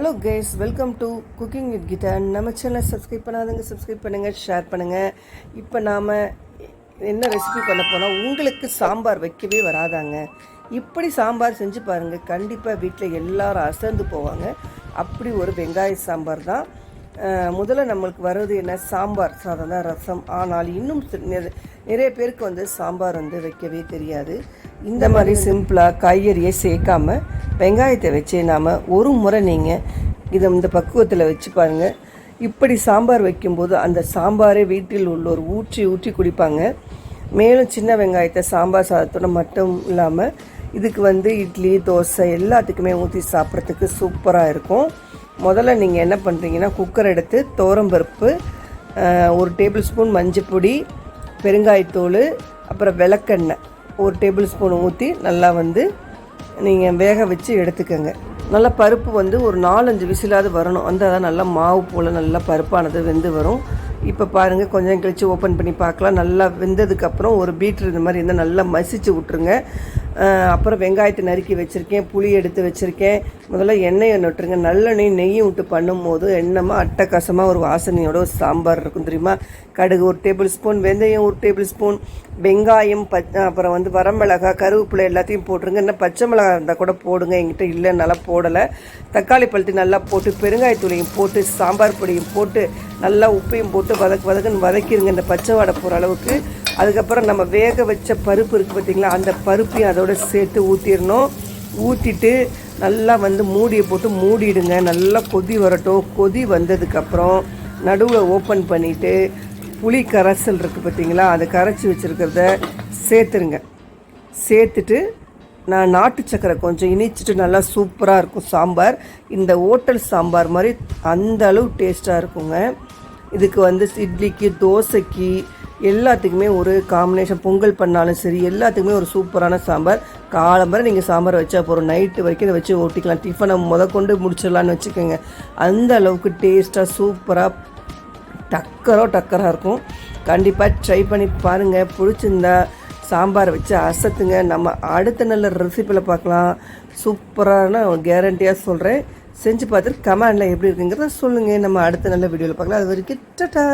Hello guys, welcome to cooking with Geetha. நம்ம சேனலை subscribe பண்ணாதவங்க சப்ஸ்கிரைப் பண்ணுங்கள், ஷேர் பண்ணுங்கள். இப்போ நாம் என்ன ரெசிபி பண்ண போனால், உங்களுக்கு சாம்பார் வைக்கவே வராதாங்க, இப்படி சாம்பார் செஞ்சு பாருங்கள். கண்டிப்பாக வீட்டில் எல்லாரும் அசந்து போவாங்க. அப்படி ஒரு வெங்காய சாம்பார் தான். முதல்ல நம்மளுக்கு வர்றது என்ன, சாம்பார் சாதம் தான், ரசம். ஆனால் இன்னும் நிறைய பேருக்கு சாம்பார் வைக்கவே தெரியாது. இந்த மாதிரி சிம்பிளாக காய்கறியை சேர்க்காம வெங்காயத்தை வச்சு நாம் ஒரு முறை நீங்கள் இந்த பக்குவத்தில் வச்சு பாருங்கள். இப்படி சாம்பார் வைக்கும்போது அந்த சாம்பாரே வீட்டில் உள்ளோர் ஊற்றி ஊற்றி குடிப்பாங்க. மேலும் சின்ன வெங்காயத்தை சாம்பார் சாதத்தோடு மட்டும் இல்லாமல் இதுக்கு இட்லி, தோசை எல்லாத்துக்குமே ஊற்றி சாப்பிட்றதுக்கு சூப்பராக இருக்கும். முதல்ல நீங்கள் என்ன பண்ணுறீங்கன்னா, குக்கர் எடுத்து துவரம்பருப்பு, 1 டேபிள் ஸ்பூன் மஞ்சப்பொடி, பெருங்காயத்தூள், அப்புறம் விளக்கெண்ணெய் 1 டேபிள் ஸ்பூன் ஊற்றி நல்லா நீங்கள் வேக வச்சு எடுத்துக்கோங்க. நல்லா பருப்பு ஒரு 4-5 விசிலாவது வரணும். அதான் நல்லா மாவு போல் நல்லா பருப்பானது வெந்து வரும். இப்போ பாருங்கள், கொஞ்சம் கழித்து ஓப்பன் பண்ணி பார்க்கலாம். நல்லா வெந்ததுக்கப்புறம் ஒரு பீட்ரு இந்த மாதிரி இருந்தால் நல்லா மசிச்சு விட்ருங்க. அப்புறம் வெங்காயத்தை நறுக்கி வச்சுருக்கேன், புளி எடுத்து வச்சுருக்கேன். முதல்ல எண்ணெயை நட்டுருங்க. நல்லெண்ணெய் நெய்யும் விட்டு பண்ணும்போது எண்ணமாக அட்டகாசமாக ஒரு வாசனையோட ஒரு சாம்பார் இருக்கும் தெரியுமா. கடுகு 1 டேபிள் ஸ்பூன், வெந்தயம் 1 டேபிள் ஸ்பூன், வெங்காயம், அப்புறம் வரமிளகாய், கருவேப்பிலை எல்லாத்தையும் போட்டுருங்க. இன்னும் பச்சை மிளகாய் இருந்தால் கூட போடுங்க, என்கிட்ட இல்லை, நல்லா போடலை. தக்காளி பழுத்து நல்லா போட்டு, பெருங்காயத்தூளையும் போட்டு, சாம்பார் பொடியும் போட்டு, நல்லா உப்பையும் போட்டு வதக்குன்னு வதக்கிடுங்க இந்த பச்சை வாடை போகிற அளவுக்கு. அதுக்கப்புறம் நம்ம வேக வச்ச பருப்பு இருக்குது பார்த்திங்களா, அந்த பருப்பையும் அதோடு சேர்த்து ஊற்றிடணும். ஊற்றிட்டு நல்லா மூடியை போட்டு மூடிடுங்க. நல்லா கொதி வரட்டும். கொதி வந்ததுக்கப்புறம் நடுவில் ஓப்பன் பண்ணிவிட்டு புளி கரைசல் இருக்குது பார்த்திங்களா, அதை கரைச்சி வச்சுருக்கிறத சேர்த்துருங்க. சேர்த்துட்டு நான் நாட்டு சக்கரை கொஞ்சம் இனிச்சிட்டு நல்லா சூப்பராக இருக்கும் சாம்பார். இந்த ஹோட்டல் சாம்பார் மாதிரி அந்த அளவு டேஸ்ட்டாக இருக்குங்க. இதுக்கு இட்லிக்கு, தோசைக்கு எல்லாத்துக்குமே ஒரு காம்பினேஷன். பொங்கல் பண்ணாலும் சரி, எல்லாத்துக்குமே ஒரு சூப்பரான சாம்பார். காலம்பரை நீங்கள் சாம்பார் வச்சா போகிறோம், நைட்டு வரைக்கும் இதை வச்சு ஓட்டிக்கலாம். டிஃபனை கொண்டு முடிச்சிடலான்னு வச்சுக்கோங்க. அந்த அளவுக்கு டேஸ்ட்டாக சூப்பராக டக்கராக இருக்கும். கண்டிப்பாக ட்ரை பண்ணி பாருங்கள். பிடிச்சிருந்தா சாம்பார் வச்சு அசத்துங்க. நம்ம அடுத்த நல்ல ரெசிப்பியில் பார்க்கலாம். சூப்பரான கேரண்டியாக சொல்கிறேன். செஞ்சு பார்த்துட்டு கமெண்டில் எப்படி இருக்குங்கிறத சொல்லுங்கள். நம்ம அடுத்த நல்ல வீடியோவில் பார்க்கலாம். அது வரைக்கும் டாடா.